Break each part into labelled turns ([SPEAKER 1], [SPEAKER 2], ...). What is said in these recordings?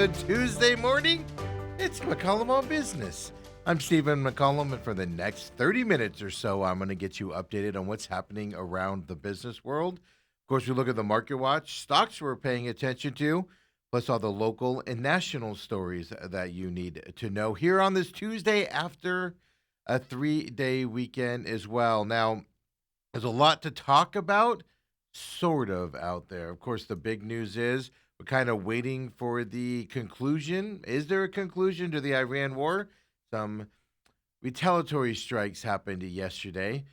[SPEAKER 1] good Tuesday morning. It's McCollum on Business. I'm Stephen McCollum, and for the next 30 minutes or so, I'm going to get you updated on what's happening around the business world. Of course, we look at the market watch, stocks we're paying attention to, plus all the local and national stories that you need to know here on this Tuesday after a 3-day weekend as well. Now, there's a lot to talk about, sort of, out there. Of course, the big news is we're kind of waiting for the conclusion. Is there a conclusion to the Iran war? Some retaliatory strikes happened yesterday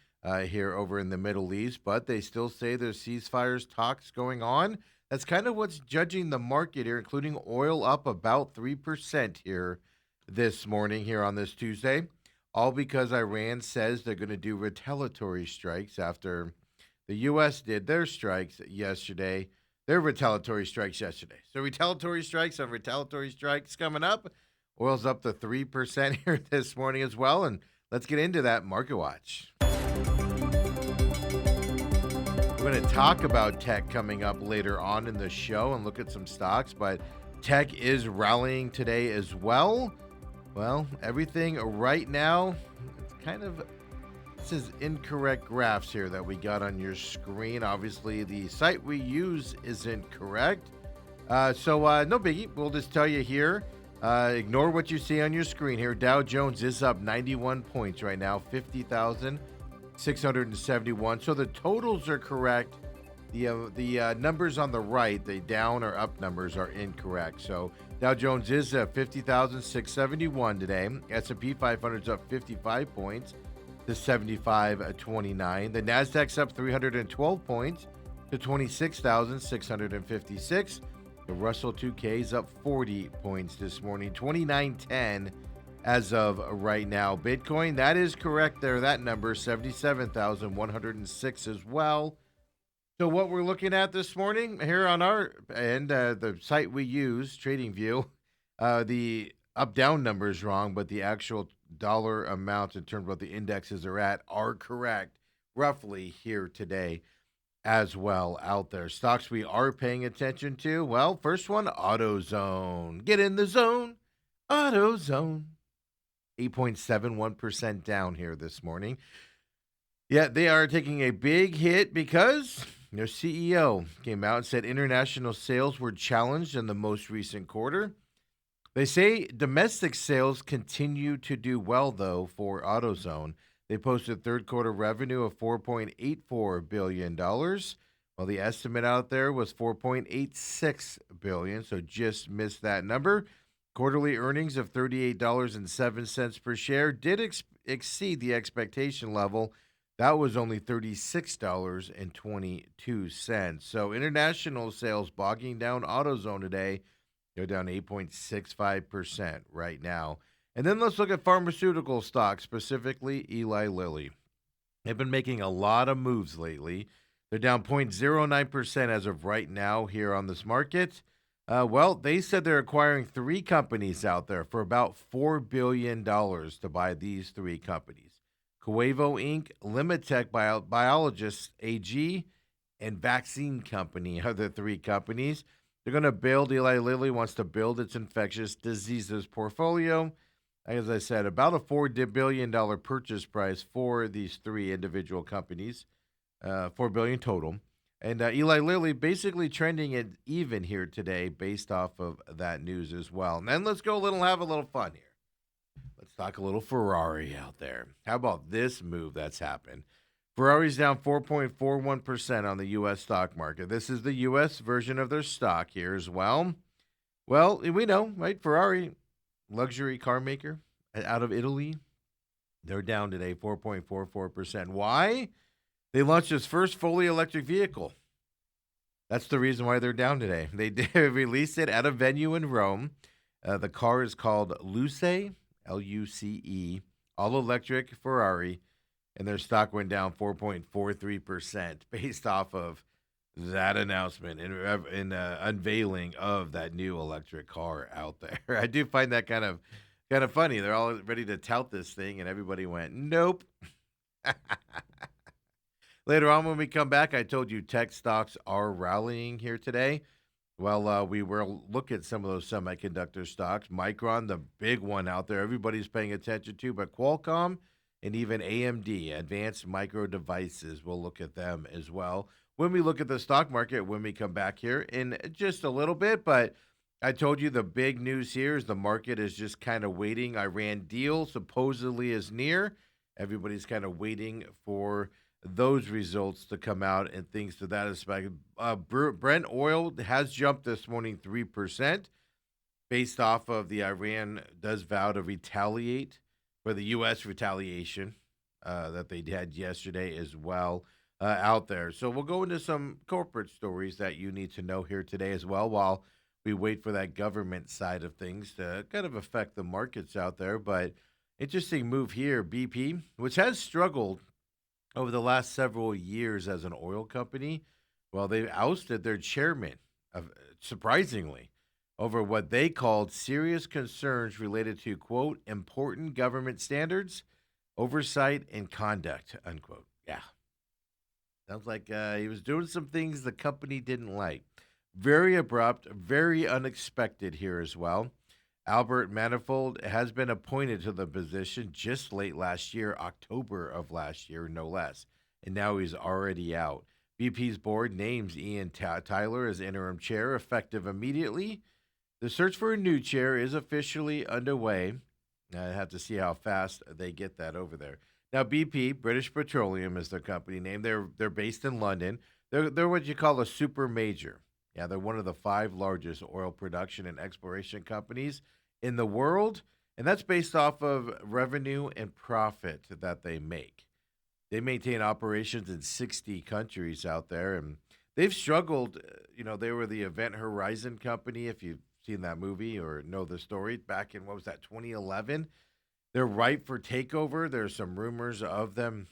[SPEAKER 1] here over in the Middle East, but they still say there's ceasefires talks going on. That's kind of what's judging the market here, including oil up about 3% here this morning here on this Tuesday, all because Iran says they're going to do retaliatory strikes after the U.S. did their strikes yesterday. Their retaliatory strikes yesterday. So retaliatory strikes on retaliatory strikes coming up. Oil's up to 3% here this morning as well. And let's get into that market watch. We're going to talk about tech coming up later on in the show and look at some stocks, but tech is rallying today as well. Well, everything right now, it's kind of, this is incorrect graphs here that we got on your screen. Obviously, the site we use isn't correct. So no biggie. We'll just tell you here. Ignore what you see on your screen here. Dow Jones is up 91 points right now, 50,671. So the totals are correct. The numbers on the right, the down or up numbers, are incorrect. So Dow Jones is at 50,671 today. S&P 500 is up 55 points to 75.29. The Nasdaq's up 312 points to 26,656. The Russell 2K is up 40 points this morning, 2910 as of right now. Bitcoin, that is correct there. That number, 77,106 as well. So what we're looking at this morning here on our end, the site we use, TradingView, the up-down number is wrong, but the actual dollar amounts in terms of what the indexes are at are correct roughly here today as well out there. Stocks we are paying attention to. Well, first one, AutoZone. Get in the zone. AutoZone. 8.71% down here this morning. Yeah, they are taking a big hit because their CEO came out and said international sales were challenged in the most recent quarter. They say domestic sales continue to do well, though, for AutoZone. They posted third quarter revenue of $4.84 billion, while the estimate out there was $4.86 billion, so just missed that number. Quarterly earnings of $38.07 per share did exceed the expectation level. That was only $36.22. So international sales bogging down AutoZone today. They're down 8.65% right now. And then let's look at pharmaceutical stocks, specifically Eli Lilly. They've been making a lot of moves lately. They're down 0.09% as of right now here on this market. Well, they said they're acquiring 3 companies out there for about $4 billion to buy these 3 companies. Cuevo Inc., Limitech Biologists AG, and Vaccine Company are the 3 companies. They're going to build, Eli Lilly wants to build its infectious diseases portfolio. As I said, about a $4 billion purchase price for these 3 individual companies, $4 billion total. And Eli Lilly basically trending it even here today based off of that news as well. And then let's go have a little fun here. Let's talk a little Ferrari out there. How about this move that's happened? Ferrari's down 4.41% on the U.S. stock market. This is the U.S. version of their stock here as well. Well, we know, right? Ferrari, luxury car maker out of Italy. They're down today 4.44%. Why? They launched its first fully electric vehicle. That's the reason why they're down today. They released it at a venue in Rome. The car is called Luce, Luce, all-electric Ferrari. And their stock went down 4.43% based off of that announcement and unveiling of that new electric car out there. I do find that kind of funny. They're all ready to tout this thing, and everybody went, nope. Later on when we come back, I told you tech stocks are rallying here today. Well, we will look at some of those semiconductor stocks. Micron, the big one out there, everybody's paying attention to, but Qualcomm and even AMD, Advanced Micro Devices, we'll look at them as well. When we look at the stock market, when we come back here in just a little bit, but I told you the big news here is the market is just kind of waiting. Iran deal supposedly is near. Everybody's kind of waiting for those results to come out and things to that aspect. Brent oil has jumped this morning 3% based off of the Iran does vow to retaliate for the U.S. retaliation that they had yesterday as well out there. So we'll go into some corporate stories that you need to know here today as well while we wait for that government side of things to kind of affect the markets out there. But interesting move here, BP, which has struggled over the last several years as an oil company, well, they ousted their chairman, surprisingly, over what they called serious concerns related to, quote, important government standards, oversight, and conduct, unquote. Yeah. Sounds like he was doing some things the company didn't like. Very abrupt, very unexpected here as well. Albert Manifold has been appointed to the position just late last year, October of last year, no less. And now he's already out. BP's board names Ian Tyler as interim chair, effective immediately. The search for a new chair is officially underway. I have to see how fast they get that over there. Now, BP, British Petroleum, is their company name. They're based in London. They're what you call a super major. Yeah, they're one of the five largest oil production and exploration companies in the world, and that's based off of revenue and profit that they make. They maintain operations in 60 countries out there, and they've struggled. They were the Event Horizon company, if you've seen that movie or know the story, back in, what was that, 2011? They're ripe for takeover. There's some rumors of them,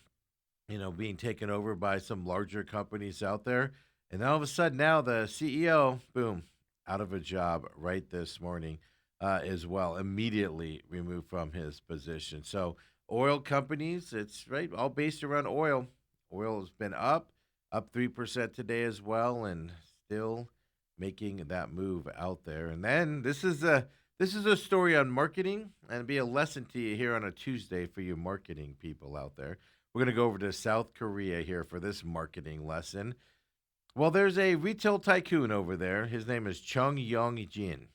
[SPEAKER 1] being taken over by some larger companies out there. And all of a sudden now the CEO, boom, out of a job right this morning as well, immediately removed from his position. So oil companies, it's right, all based around oil. Oil has been up 3% today as well, and still making that move out there. And then this is a story on marketing and be a lesson to you here on a Tuesday for you marketing people out there. We're going to go over to South Korea here for this marketing lesson. Well, there's a retail tycoon over there. His name is Chung Yong Jin.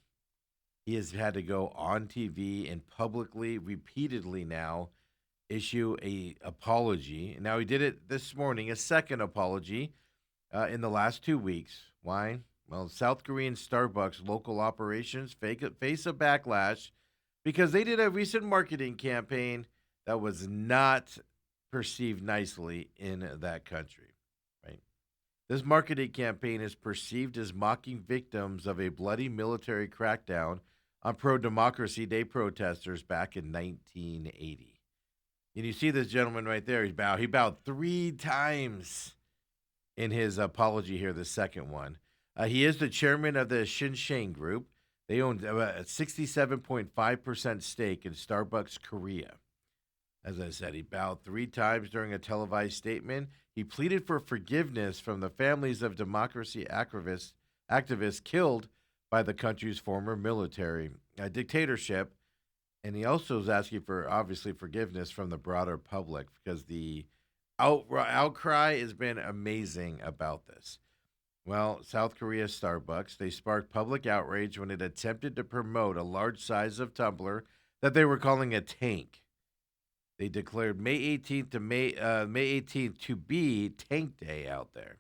[SPEAKER 1] He has had to go on TV and publicly, repeatedly now, issue a apology. Now he did it this morning, a second apology in the last 2 weeks. Why? Well, South Korean Starbucks local operations face a backlash because they did a recent marketing campaign that was not perceived nicely in that country. Right? This marketing campaign is perceived as mocking victims of a bloody military crackdown on pro-democracy day protesters back in 1980. And you see this gentleman right there. He bowed 3 times in his apology here, the second one. He is the chairman of the Shinseng Group. They own a 67.5% stake in Starbucks Korea. As I said, he bowed 3 times during a televised statement. He pleaded for forgiveness from the families of democracy activists killed by the country's former military dictatorship. And he also is asking for, obviously, forgiveness from the broader public because the outcry has been amazing about this. Well, South Korea's Starbucks, they sparked public outrage when it attempted to promote a large size of tumbler that they were calling a tank. They declared May 18th to May 18th to be Tank Day out there.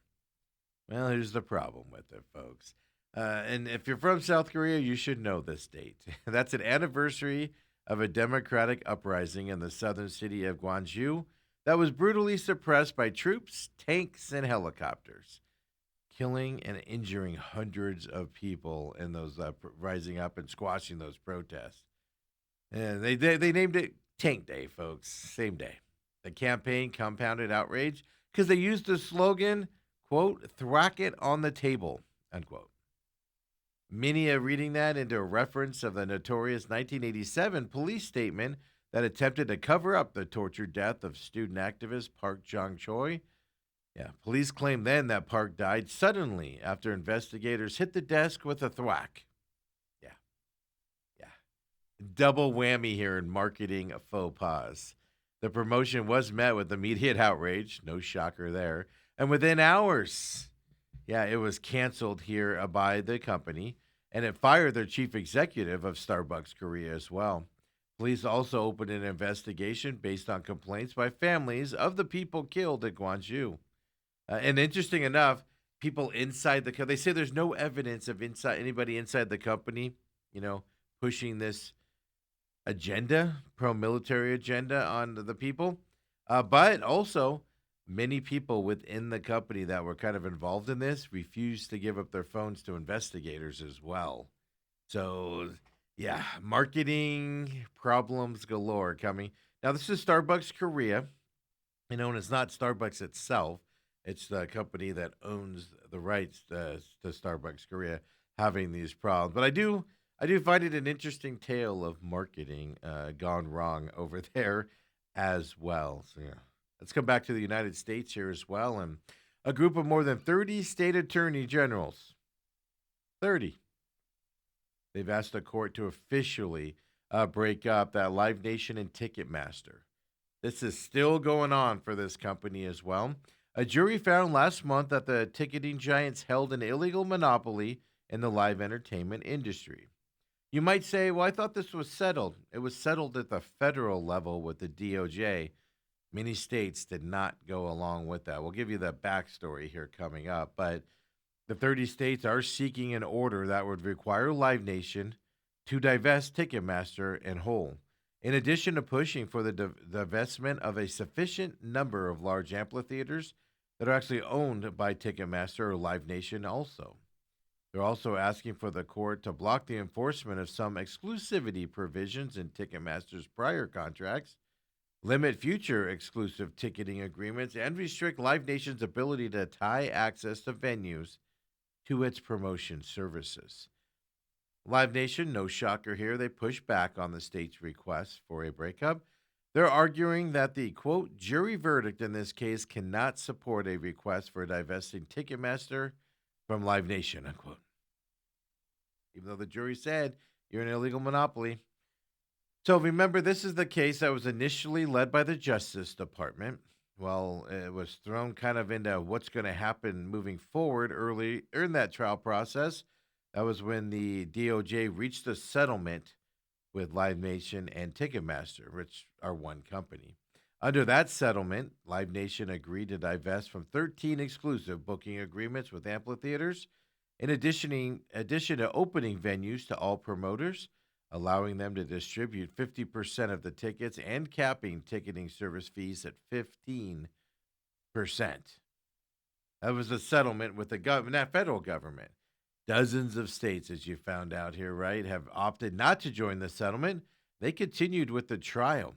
[SPEAKER 1] Well, here's the problem with it, folks. And if you're from South Korea, you should know this date. That's an anniversary of a democratic uprising in the southern city of Gwangju that was brutally suppressed by troops, tanks, and helicopters, killing and injuring hundreds of people in those rising up and squashing those protests. And they named it Tank Day, folks. Same day. The campaign compounded outrage because they used the slogan, quote, "thwack it on the table," unquote. Many are reading that into a reference of the notorious 1987 police statement that attempted to cover up the tortured death of student activist Park Jong Choi. Yeah, police claim then that Park died suddenly after investigators hit the desk with a thwack. Yeah, yeah. Double whammy here in marketing faux pas. The promotion was met with immediate outrage, no shocker there, and within hours, yeah, it was canceled here by the company, and it fired their chief executive of Starbucks Korea as well. Police also opened an investigation based on complaints by families of the people killed at Gwangju. And interesting enough, people inside they say there's no evidence of inside anybody inside the company, you know, pushing this agenda, pro-military agenda on the people. But also, many people within the company that were kind of involved in this refused to give up their phones to investigators as well. So, yeah, marketing problems galore coming. Now, this is Starbucks Korea, and it's not Starbucks itself. It's the company that owns the rights to Starbucks Korea having these problems. But I do find it an interesting tale of marketing gone wrong over there as well. So yeah, let's come back to the United States here as well, and a group of more than 30 state attorney generals, 30, they've asked the court to officially break up that Live Nation and Ticketmaster. This is still going on for this company as well. A jury found last month that the ticketing giants held an illegal monopoly in the live entertainment industry. You might say, well, I thought this was settled. It was settled at the federal level with the DOJ. Many states did not go along with that. We'll give you the backstory here coming up, but the 30 states are seeking an order that would require Live Nation to divest Ticketmaster in whole, in addition to pushing for the divestment of a sufficient number of large amphitheaters that are actually owned by Ticketmaster or Live Nation also. They're also asking for the court to block the enforcement of some exclusivity provisions in Ticketmaster's prior contracts, limit future exclusive ticketing agreements, and restrict Live Nation's ability to tie access to venues to its promotion services. Live Nation, no shocker here, they push back on the state's request for a breakup. They're arguing that the quote jury verdict in this case cannot support a request for divesting Ticketmaster from Live Nation, unquote. Even though the jury said you're an illegal monopoly. So remember, this is the case that was initially led by the Justice Department. Well, it was thrown kind of into what's going to happen moving forward early in that trial process. That was when the DOJ reached a settlement with Live Nation and Ticketmaster, which are one company. Under that settlement, Live Nation agreed to divest from 13 exclusive booking agreements with amphitheaters, in addition to opening venues to all promoters, allowing them to distribute 50% of the tickets and capping ticketing service fees at 15%. That was a settlement with the that federal government. Dozens of states, as you found out here, right, have opted not to join the settlement. They continued with the trial,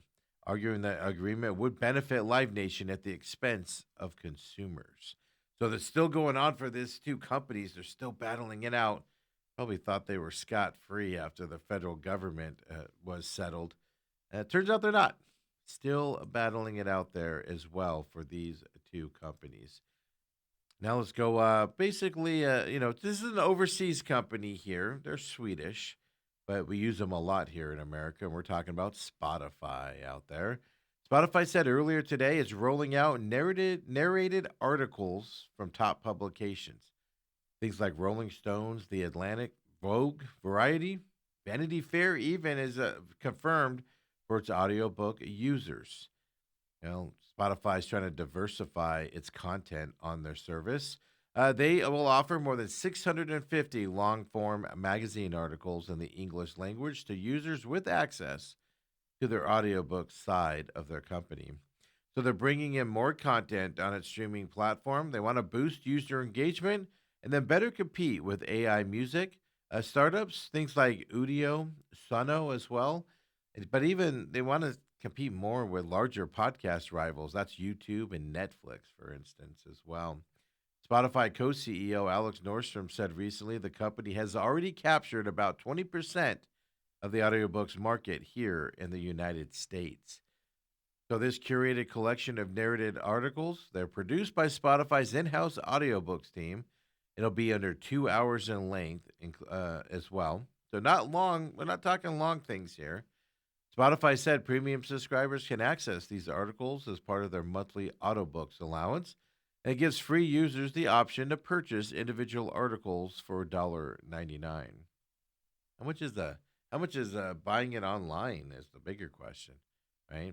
[SPEAKER 1] arguing that agreement would benefit Live Nation at the expense of consumers. So that's still going on for these two companies. They're still battling it out. Probably thought they were scot free after the federal government was settled. It turns out they're not. Still battling it out there as well for these two companies. Now let's go. Basically, this is an overseas company here. They're Swedish, but we use them a lot here in America. And we're talking about Spotify out there. Spotify said earlier today it's rolling out narrated articles from top publications. Things like Rolling Stones, The Atlantic, Vogue, Variety, Vanity Fair even is confirmed for its audiobook users. Spotify is trying to diversify its content on their service. They will offer more than 650 long form magazine articles in the English language to users with access to their audiobook side of their company. So they're bringing in more content on its streaming platform. They want to boost user engagement and then better compete with AI music startups, things like Udio, Sono as well. But even they want to compete more with larger podcast rivals. That's YouTube and Netflix, for instance, as well. Spotify co CEO Alex Nordstrom said recently the company has already captured about 20% of the audiobooks market here in the United States. So this curated collection of narrated articles, they're produced by Spotify's in-house audiobooks team. It'll be under 2 hours in length as well. So not long. We're not talking long things here. Spotify said premium subscribers can access these articles as part of their monthly audiobooks allowance. And it gives free users the option to purchase individual articles for $1.99. How much is the how much is buying it online is the bigger question, right?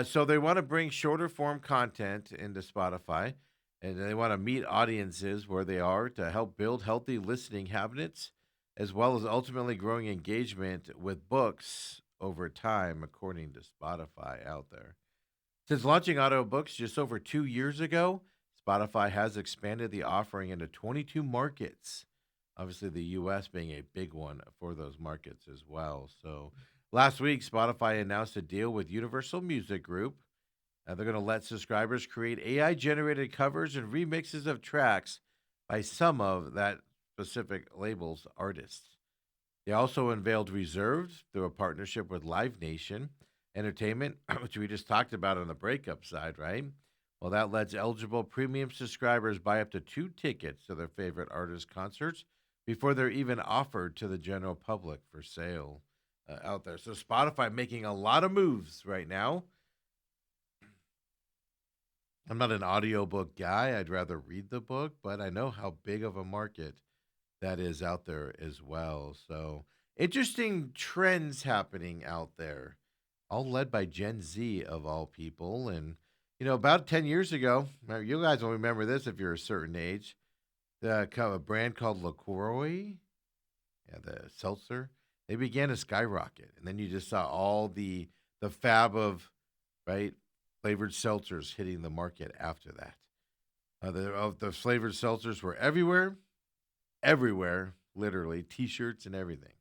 [SPEAKER 1] So they want to bring shorter form content into Spotify, and they want to meet audiences where they are to help build healthy listening habits, as well as ultimately growing engagement with books over time, according to Spotify out there. Since launching audiobooks just over 2 years ago, Spotify has expanded the offering into 22 markets. Obviously, the US being a big one for those markets as well. So, last week, Spotify announced a deal with Universal Music Group. They're going to let subscribers create AI generated covers and remixes of tracks by some of that specific label's artists. They also unveiled Reserved through a partnership with Live Nation Entertainment, which we just talked about on the breakup side, right? Well, that lets eligible premium subscribers buy up to 2 tickets to their favorite artist concerts before they're even offered to the general public for sale out there. So Spotify making a lot of moves right now. I'm not an audiobook guy. I'd rather read the book, but I know how big of a market that is out there as well. So interesting trends happening out there, all led by Gen Z of all people. And about 10 years ago, you guys will remember this if you're a certain age. A brand called LaCroix, yeah, the seltzer, they began to skyrocket, and then you just saw all the fab of right flavored seltzers hitting the market after that. The flavored seltzers were everywhere, literally, T-shirts and everything.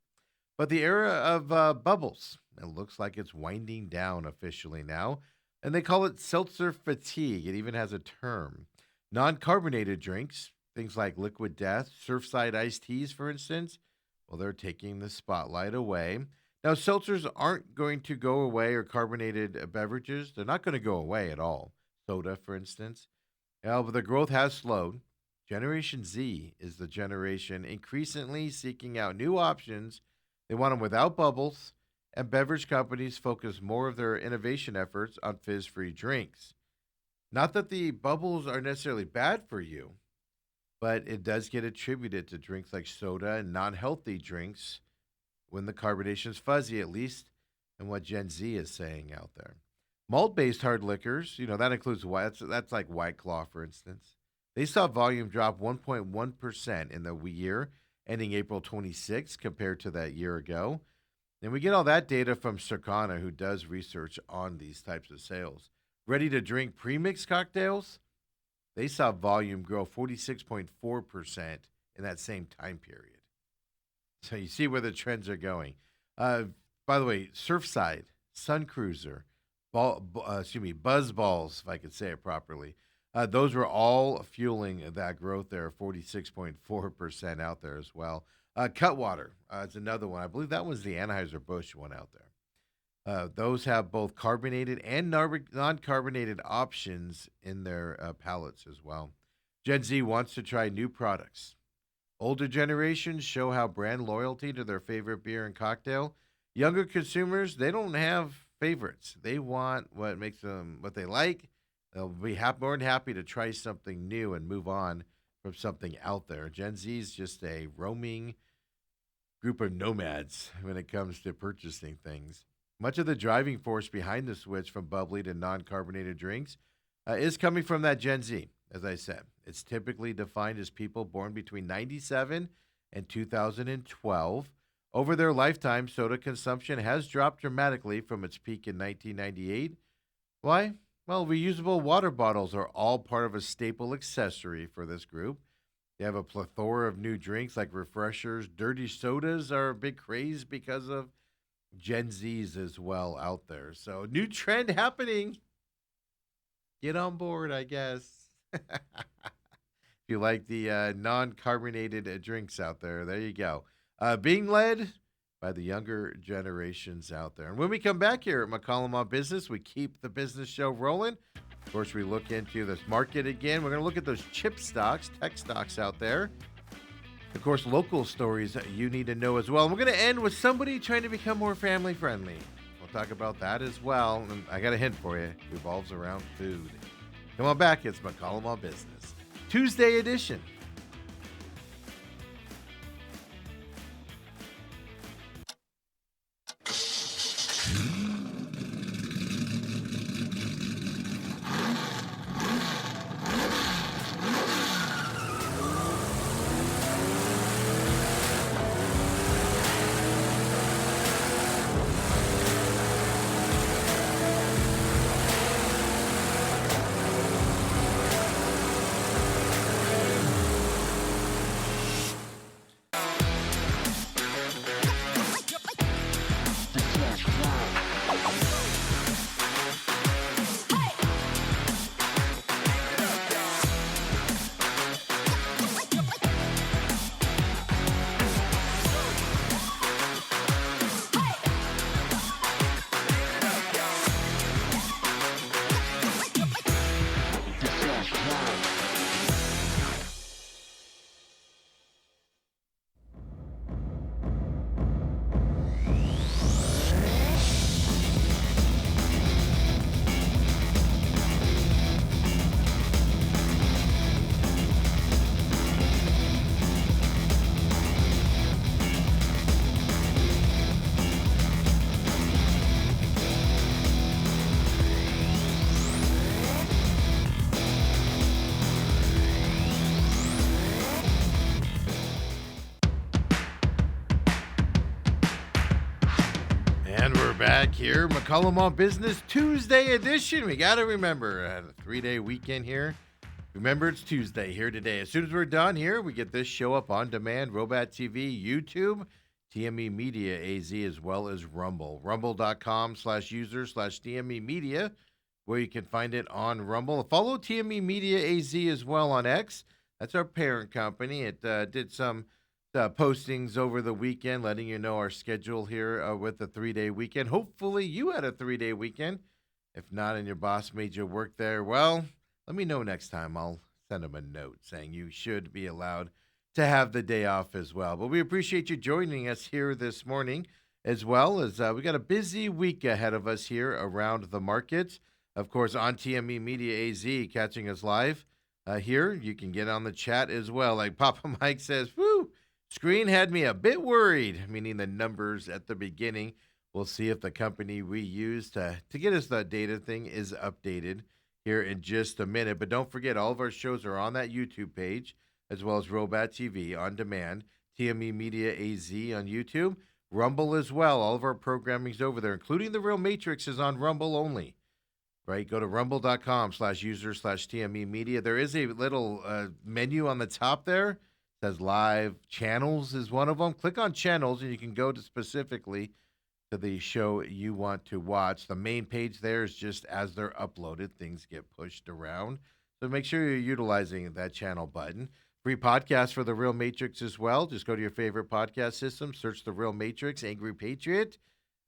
[SPEAKER 1] But the era of bubbles, it looks like it's winding down officially now, and they call it seltzer fatigue. It even has a term. Non-carbonated drinks, things like Liquid Death, Surfside iced teas, for instance, well, they're taking the spotlight away. Now, seltzers aren't going to go away, or carbonated beverages, they're not going to go away at all. Soda, for instance. But the growth has slowed. Generation Z is the generation increasingly seeking out new options. They want them without bubbles, and beverage companies focus more of their innovation efforts on fizz free drinks. Not that the bubbles are necessarily bad for you, but it does get attributed to drinks like soda and non healthy drinks when the carbonation's fuzzy, at least, and what Gen Z is saying out there. Malt based hard liquors, that includes white, that's like White Claw, for instance. They saw volume drop 1.1% in the year ending April 26th compared to that year ago. And we get all that data from Circana, who does research on these types of sales. Ready to drink premix cocktails, they saw volume grow 46.4% in that same time period. So you see where the trends are going. Uh, by the way, Surfside, Sun Cruiser, Buzz Balls, if I could say it properly. Those were all fueling that growth there, 46.4% out there as well. Cutwater is another one. I believe that was the Anheuser-Busch one out there. Those have both carbonated and non carbonated options in their palettes as well. Gen Z wants to try new products. Older generations show how brand loyalty to their favorite beer and cocktail. Younger consumers, they don't have favorites. They want what makes them what they like. They'll be more than happy to try something new and move on from something out there. Gen Z is just a roaming group of nomads when it comes to purchasing things. Much of the driving force behind the switch from bubbly to non carbonated drinks is coming from that Gen Z, as I said. It's typically defined as people born between 97 and 2012. Over their lifetime, soda consumption has dropped dramatically from its peak in 1998. Why? Well, reusable water bottles are all part of a staple accessory for this group. They have a plethora of new drinks like refreshers. Dirty sodas are a big craze because of Gen Zs as well out there. So, new trend happening. Get on board, I guess. If you like the non carbonated drinks out there, there you go. Being led by the younger generations out there. And when we come back here at McCollum on Business, we keep the business show rolling. Of course, we look into this market again. We're going to look at those chip stocks, tech stocks out there. Of course, local stories that you need to know as well. And we're going to end with somebody trying to become more family friendly. We'll talk about that as well. And I got a hint for you. It revolves around food. Come on back. It's McCollum on Business, Tuesday edition. And we're back here, McCollum on Business, Tuesday edition. We got to remember, I had a 3-day weekend here. Remember, it's Tuesday here today. As soon as we're done here, we get this show up on demand, Robot TV, YouTube, TME Media AZ, as well as Rumble. Rumble.com/user/TME Media, where you can find it on Rumble. Follow TME Media AZ as well on X. That's our parent company. It did some postings over the weekend, letting you know our schedule here with the 3-day weekend. Hopefully you had a 3-day weekend. If not, and your boss made you work there, well, let me know next time. I'll send them a note saying you should be allowed to have the day off as well. But we appreciate you joining us here this morning, as well as we got a busy week ahead of us here around the markets. Of course, on TME Media AZ, catching us live here. You can get on the chat as well. Like Papa Mike says, woo! Screen had me a bit worried, meaning the numbers at the beginning. We'll see if the company we use to get us the data thing is updated here in just a minute. But don't forget, all of our shows are on that YouTube page, as well as Robot TV on demand, TME Media AZ on YouTube, Rumble as well. All of our programming's over there, including The Real Matrix is on Rumble only. Right, go to rumble.com/user/TME Media. There is a little menu on the top there. Says live channels is one of them. Click on channels and you can go to specifically to the show you want to watch. The main page there is just as they're uploaded, things get pushed around. So make sure you're utilizing that channel button. Free podcast for The Real Matrix as well. Just go to your favorite podcast system, search The Real Matrix, Angry Patriot.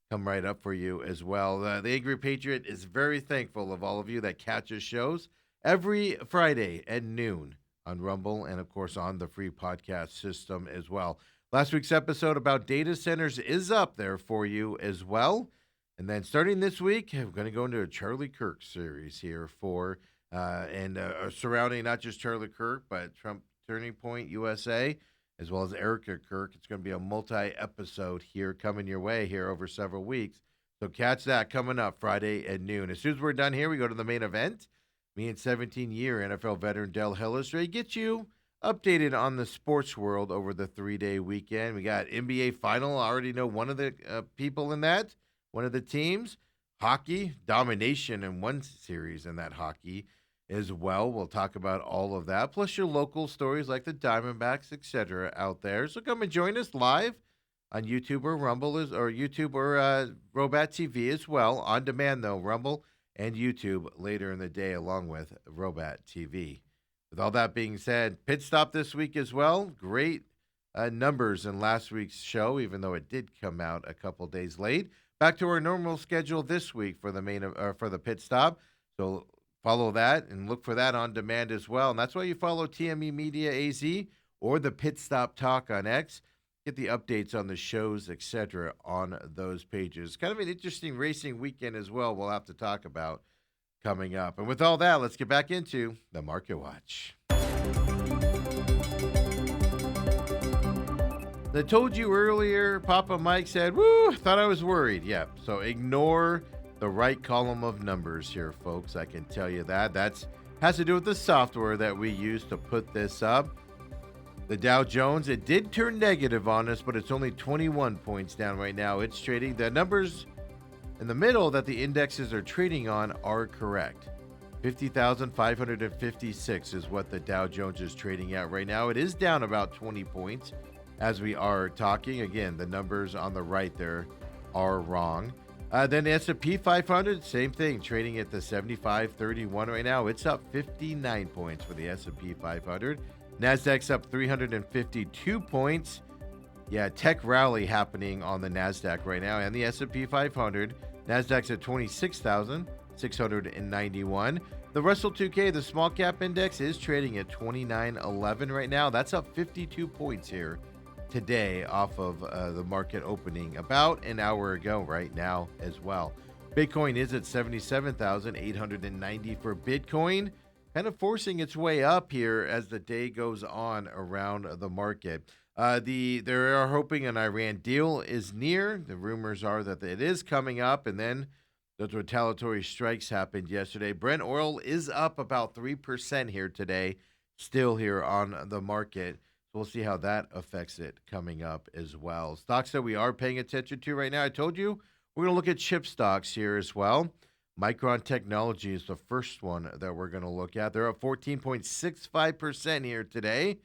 [SPEAKER 1] Come right up for you as well. The Angry Patriot is very thankful of all of you that catch his shows every Friday at noon on Rumble, and of course on the free podcast system as well. Last week's episode about data centers is up there for you as well. And then starting this week, we're going to go into a Charlie Kirk series here for surrounding not just Charlie Kirk, but Trump Turning Point USA, as well as Erica Kirk. It's going to be a multi-episode here coming your way here over several weeks. So catch that coming up Friday at noon. As soon as we're done here, we go to the main event. Me and 17-year NFL veteran Del Hillis get you updated on the sports world over the 3-day weekend. We got NBA Final. I already know one of the people in that, one of the teams. Hockey, domination in one series in that hockey as well. We'll talk about all of that, plus your local stories like the Diamondbacks, etc. out there. So come and join us live on YouTube or Rumble or YouTube or Robot TV as well. On demand, though, Rumble and YouTube later in the day, along with Robot TV. With all that being said, pit stop this week as well. Great numbers in last week's show, even though it did come out a couple days late. Back to our normal schedule this week for the for the pit stop. So follow that and look for that on demand as well. And that's why you follow TME Media AZ or the Pit Stop Talk on X. Get the updates on the shows, etc., on those pages. Kind of an interesting racing weekend as well. We'll have to talk about coming up. And with all that, let's get back into the Market Watch. I told you earlier, Papa Mike said, woo, thought I was worried. Yeah, so ignore the right column of numbers here, folks. I can tell you that. That's has to do with the software that we use to put this up. The Dow Jones, it did turn negative on us, but it's only 21 points down right now. It's trading. The numbers in the middle that the indexes are trading on are correct. 50,556 is what the Dow Jones is trading at right now. It is down about 20 points as we are talking. Again, the numbers on the right there are wrong. Then the S&P 500, same thing, trading at the 75.31 right now. It's up 59 points for the S&P 500. NASDAQ's up 352 points. Yeah, tech rally happening on the NASDAQ right now and the S&P 500. NASDAQ's at 26,691. The Russell 2K, the small cap index, is trading at 2911 right now. That's up 52 points here today off of the market opening about an hour ago right now as well. Bitcoin is at 77,890 for Bitcoin, kind of forcing its way up here as the day goes on around the market. They are hoping an Iran deal is near. The rumors are that it is coming up, and then those retaliatory strikes happened yesterday. Brent oil is up about 3% here today, still here on the market. So we'll see how that affects it coming up as well. Stocks that we are paying attention to right now, I told you, we're going to look at chip stocks here as well. Micron Technology is the first one that we're going to look at. They're up 14.65% here today.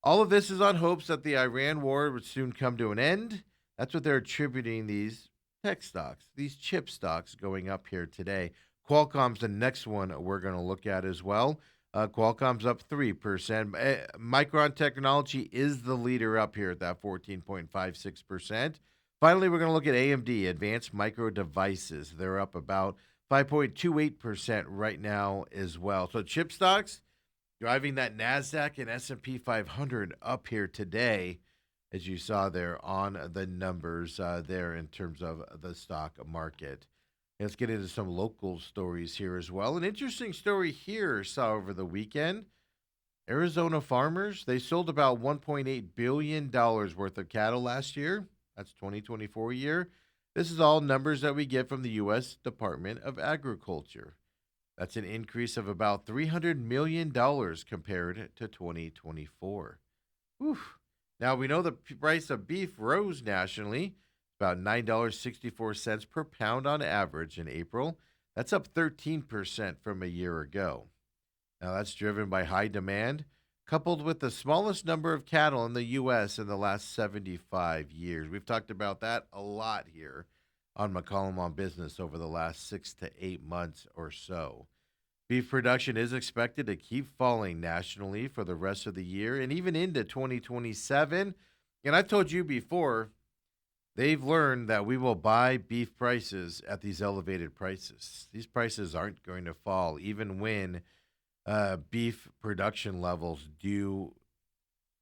[SPEAKER 1] All of this is on hopes that the Iran war would soon come to an end. That's what they're attributing these tech stocks, these chip stocks going up here today. Qualcomm's the next one we're going to look at as well. Qualcomm's up 3%. Micron Technology is the leader up here at that 14.56%. Finally, we're going to look at AMD, Advanced Micro Devices. They're up about 5.28% right now as well. So chip stocks driving that NASDAQ and S&P 500 up here today, as you saw there on the numbers there in terms of the stock market. Let's get into some local stories here as well. An interesting story here saw over the weekend. Arizona farmers, they sold about $1.8 billion worth of cattle last year. That's 2024 year. This is all numbers that we get from the U.S. Department of Agriculture. That's an increase of about $300 million compared to 2024. Oof. Now, we know the price of beef rose nationally, about $9.64 per pound on average in April. That's up 13% from a year ago. Now, that's driven by high demand, coupled with the smallest number of cattle in the U.S. in the last 75 years. We've talked about that a lot here on McCollum on Business over the last 6 to 8 months or so. Beef production is expected to keep falling nationally for the rest of the year and even into 2027. And I've told you before, they've learned that we will buy beef prices at these elevated prices. These prices aren't going to fall, even when beef production levels do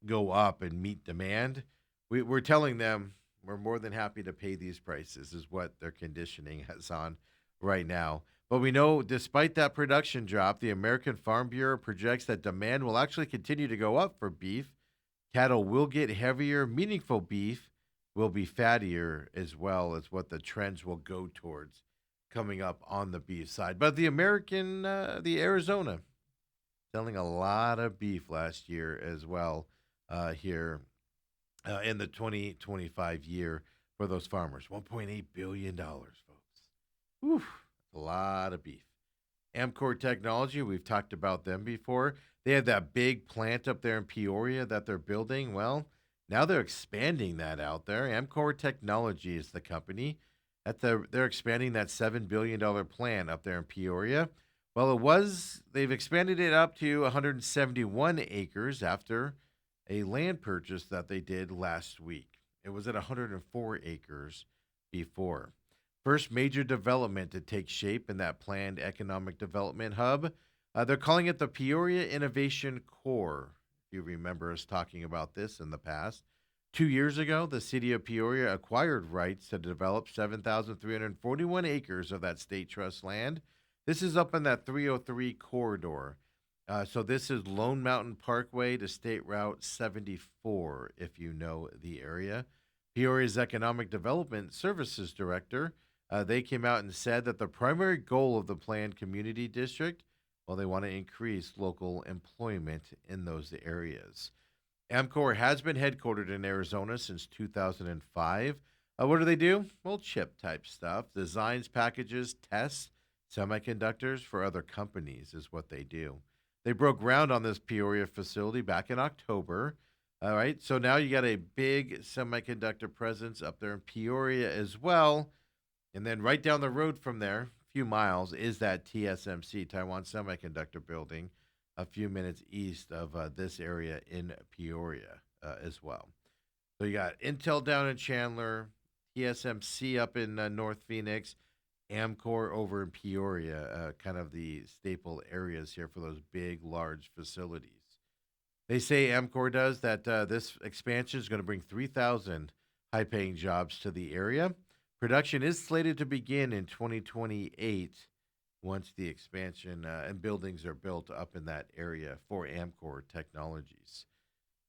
[SPEAKER 1] go up and meet demand. We're telling them we're more than happy to pay these prices, is what they're conditioning us on right now. But we know despite that production drop, the American Farm Bureau projects that demand will actually continue to go up for beef. Cattle will get heavier. Meaningful beef will be fattier as well, as what the trends will go towards coming up on the beef side. But the Arizona, selling a lot of beef last year as well here in the 2025 year for those farmers. $1.8 billion, folks. Oof. A lot of beef. Amcor Technology, we've talked about them before. They have that big plant up there in Peoria that they're building. Well, now they're expanding that out there. Amcor Technology is the company. They're expanding that $7 billion plant up there in Peoria. Well, they've expanded it up to 171 acres after a land purchase that they did last week. It was at 104 acres before. First major development to take shape in that planned economic development hub. They're calling it the Peoria Innovation Core. If you remember us talking about this in the past. 2 years ago, the city of Peoria acquired rights to develop 7,341 acres of that state trust land. This is up in that 303 corridor. So this is Lone Mountain Parkway to State Route 74, if you know the area. Peoria's Economic Development Services Director, they came out and said that the primary goal of the planned community district, well, they want to increase local employment in those areas. Amcor has been headquartered in Arizona since 2005. What do they do? Well, chip type stuff, designs, packages, tests, semiconductors for other companies is what they do. They broke ground on this Peoria facility back in October. All right, so now you got a big semiconductor presence up there in Peoria as well. And then right down the road from there, a few miles, is that TSMC, Taiwan Semiconductor Building, a few minutes east of this area in Peoria as well. So you got Intel down in Chandler, TSMC up in North Phoenix, Amcor over in Peoria, kind of the staple areas here for those big, large facilities. They say Amcor does that this expansion is going to bring 3,000 high paying jobs to the area. Production is slated to begin in 2028 once the expansion and buildings are built up in that area for Amcor Technologies.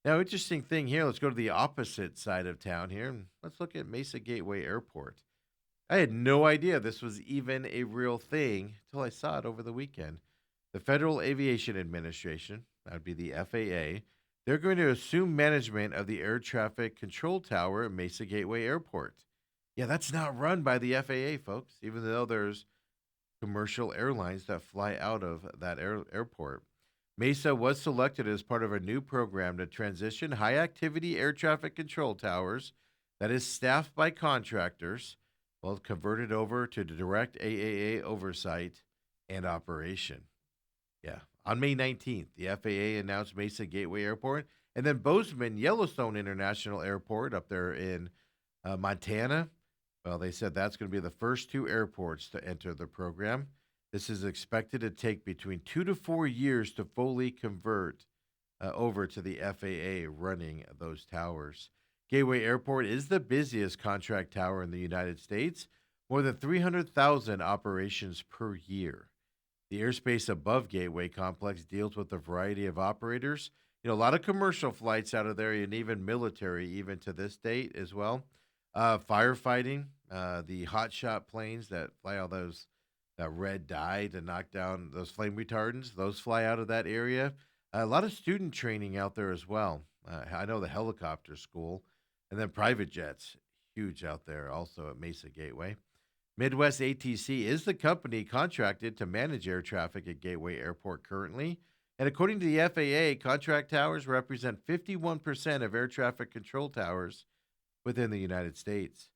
[SPEAKER 1] Now, interesting thing here, let's go to the opposite side of town here and let's look at Mesa Gateway Airport. I had no idea this was even a real thing until I saw it over the weekend. The Federal Aviation Administration, that would be the FAA, they're going to assume management of the air traffic control tower at Mesa Gateway Airport. Yeah, that's not run by the FAA, folks, even though there's commercial airlines that fly out of that airport. Mesa was selected as part of a new program to transition high activity air traffic control towers that is staffed by contractors, well, converted over to direct AAA oversight and operation. Yeah. On May 19th, the FAA announced Mesa Gateway Airport and then Bozeman Yellowstone International Airport up there in Montana. Well, they said that's going to be the first two airports to enter the program. This is expected to take between 2 to 4 years to fully convert over to the FAA running those towers. Gateway Airport is the busiest contract tower in the United States, more than 300,000 operations per year. The airspace above Gateway Complex deals with a variety of operators. You know, a lot of commercial flights out of there and even military, even to this date as well. Firefighting, the hotshot planes that fly all those that red dye to knock down those flame retardants, those fly out of that area. A lot of student training out there as well. I know the helicopter school and then private jets, huge out there also at Mesa Gateway. Midwest ATC is the company contracted to manage air traffic at Gateway Airport currently. And according to the FAA, contract towers represent 51% of air traffic control towers within the United States.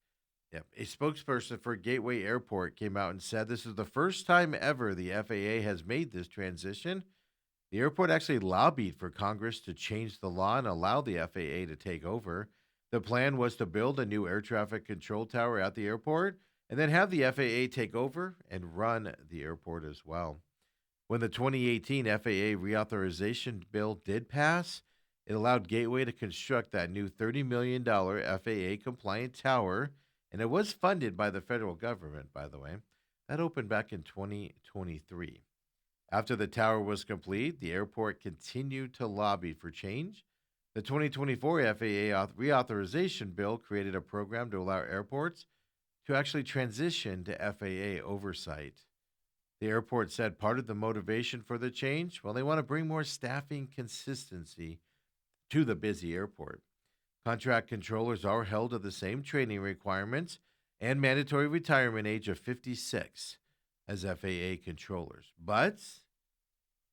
[SPEAKER 1] Yep. A spokesperson for Gateway Airport came out and said this is the first time ever the FAA has made this transition. The airport actually lobbied for Congress to change the law and allow the FAA to take over. The plan was to build a new air traffic control tower at the airport and then have the FAA take over and run the airport as well. When the 2018 FAA reauthorization bill did pass, it allowed Gateway to construct that new $30 million FAA compliant tower, and it was funded by the federal government, by the way. That opened back in 2023. After the tower was complete, the airport continued to lobby for change. The 2024 FAA reauthorization bill created a program to allow airports to actually transition to FAA oversight. The airport said part of the motivation for the change, well, they want to bring more staffing consistency to the busy airport. Contract controllers are held to the same training requirements and mandatory retirement age of 56 as FAA controllers. But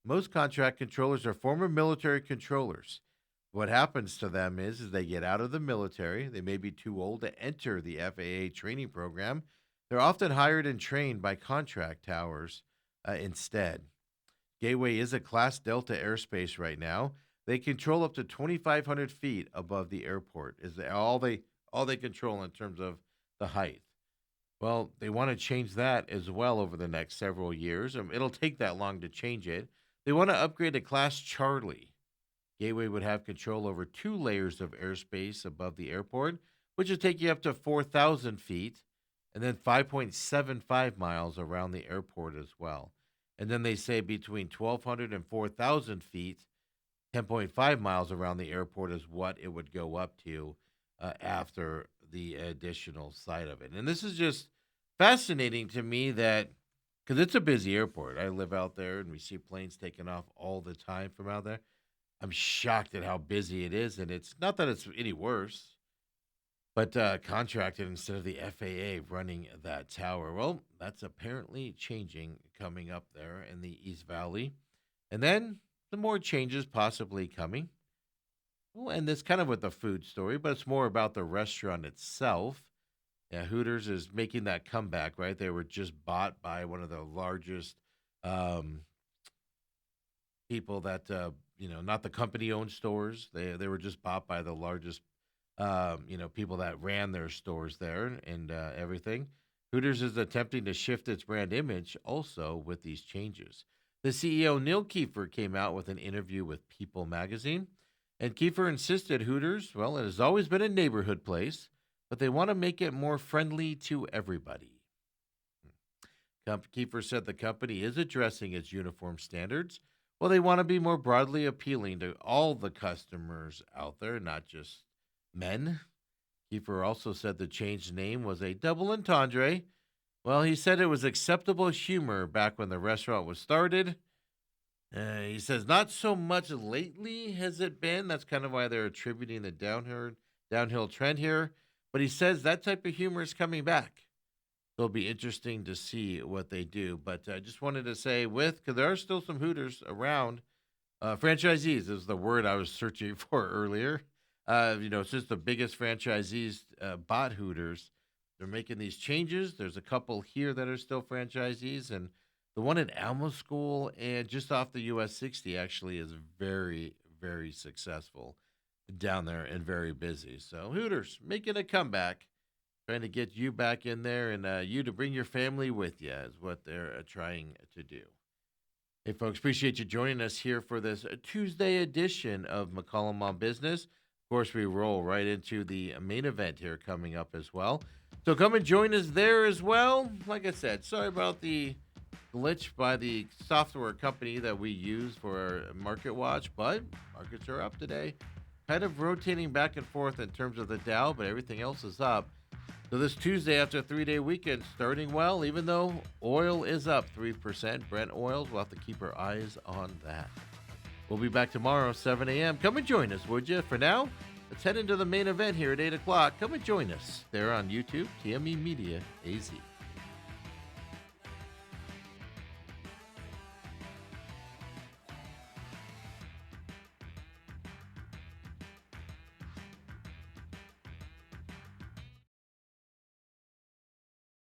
[SPEAKER 1] most contract controllers are former military controllers. What happens to them is they get out of the military. They may be too old to enter the FAA training program. They're often hired and trained by contract towers instead. Gateway is a Class Delta airspace right now. They control up to 2,500 feet above the airport. Is all they control in terms of the height? Well, they want to change that as well over the next several years. It'll take that long to change it. They want to upgrade to Class Charlie. Gateway would have control over two layers of airspace above the airport, which would take you up to 4,000 feet, and then 5.75 miles around the airport as well. And then they say between 1,200 and 4,000 feet, 10.5 miles around the airport is what it would go up to after the additional side of it. And this is just fascinating to me that because it's a busy airport. I live out there and we see planes taking off all the time from out there. I'm shocked at how busy it is. And it's not that it's any worse, but contracted instead of the FAA running that tower. Well, that's apparently changing coming up there in the East Valley. And then some more changes possibly coming. We'll end this kind of with a food story, but it's more about the restaurant itself. Yeah, Hooters is making that comeback, right? They were just bought by one of the largest um, people that, not the company owned stores. They were just bought by the largest, people that ran their stores there and everything. Hooters is attempting to shift its brand image also with these changes. The CEO, Neil Kiefer, came out with an interview with People magazine. And Kiefer insisted Hooters, well, it has always been a neighborhood place, but they want to make it more friendly to everybody. Kiefer said the company is addressing its uniform standards. Well, they want to be more broadly appealing to all the customers out there, not just men. Kiefer also said the changed name was a double entendre. Well, he said it was acceptable humor back when the restaurant was started. He says not so much lately has it been. That's kind of why they're attributing the downhill trend here. But he says that type of humor is coming back. It'll be interesting to see what they do. But I just wanted to say, because there are still some Hooters around, franchisees is the word I was searching for earlier. Since the biggest franchisees bought Hooters, they're making these changes. There's a couple here that are still franchisees, and the one at Alma School and just off the US 60 actually is very, very successful down there and very busy. So Hooters making a comeback, trying to get you back in there and you to bring your family with you is what they're trying to do. Hey, folks, appreciate you joining us here for this Tuesday edition of McCollum on Business. Of course, we roll right into the main event here coming up as well. So come and join us there as well. Like I said, sorry about the glitch by the software company that we use for our market watch, but markets are up today. Kind of rotating back and forth in terms of the Dow, but everything else is up. So this Tuesday after a 3-day weekend starting well, even though oil is up 3%. Brent oils, we'll have to keep our eyes on that. We'll be back tomorrow, 7 a.m. Come and join us, would you? For now, let's head into the main event here at 8 o'clock. Come and join us there on YouTube, TME Media AZ.